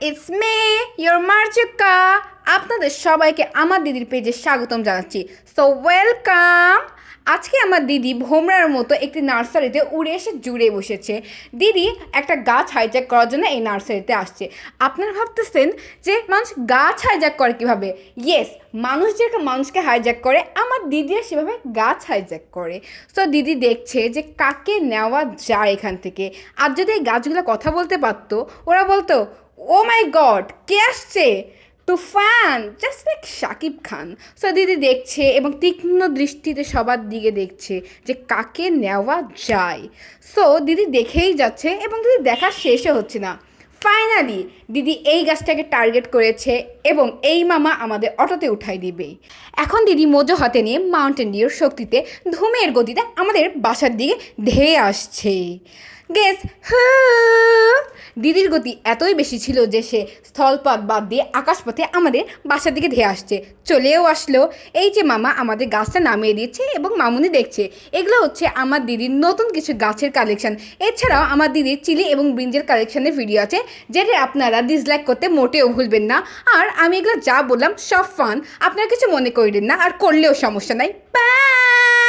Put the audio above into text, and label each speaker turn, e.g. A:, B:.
A: It's me your মার্জুকা। আপনাদের সবাইকে আমার দিদির পেজে স্বাগতম জানাচ্ছি। So welcome. আজকে আমার দিদি ভোমরার মতো একটি নার্সারিতে উড়ে এসে জুড়ে বসেছে। দিদি একটা গাছ হাইজ্যাক করার জন্য এই নার্সারিতে আসছে। আপনারা ভাবতেছেন যে মানুষ গাছ হাইজ্যাক করে কীভাবে? ইয়েস, মানুষ যেরকম মানুষকে হাইজ্যাক করে, আমার দিদিও সেভাবে গাছ হাইজ্যাক করে। সো দিদি দেখছে যে কাকে নেওয়া যায় এখান থেকে। আর যদি এই গাছগুলো কথা বলতে পারতো, ওরা বলতো, ও মাই গড, কে আসছে? তুফান, just like Shakib Khan. So দিদি দেখছে এবং তীক্ষ্ণ দৃষ্টিতে সবার দিকে দেখছে যে কাকে নেওয়া যায়। সো দিদি দেখেই যাচ্ছে এবং দিদি দেখা শেষও হচ্ছে না। ফাইনালি দিদি এই গাছটাকে টার্গেট করেছে এবং এই মামা আমাদের অটোতে উঠাই দিবে। এখন দিদি মোজো হাতে নিয়ে মাউন্টেন ডিউর শক্তিতে ধুমের গতিতে আমাদের বাসার দিকে ধেয়ে আসছে। গেস হু, দিদির গতি এতই বেশি ছিল যে সে স্থলপথ বাদ দিয়ে আকাশপথে আমাদের বাসার দিকে ধেয়ে আসছে। চলেও আসলো। এই যে মামা আমাদের গাছটা নামিয়ে দিচ্ছে এবং মামুনি দেখছে। এগুলো হচ্ছে আমার দিদির নতুন কিছু গাছের কালেকশন। এছাড়াও আমার দিদির চিলি এবং ব্রিঞ্জের কালেকশনের ভিডিও আছে, যেটা আপনারা ডিসলাইক করতে মোটেও ভুলবেন না। আর আমি এগুলো যা বললাম সব ফান, আপনারা কিছু মনে করিলেন না, আর করলেও সমস্যা নাই। বাই।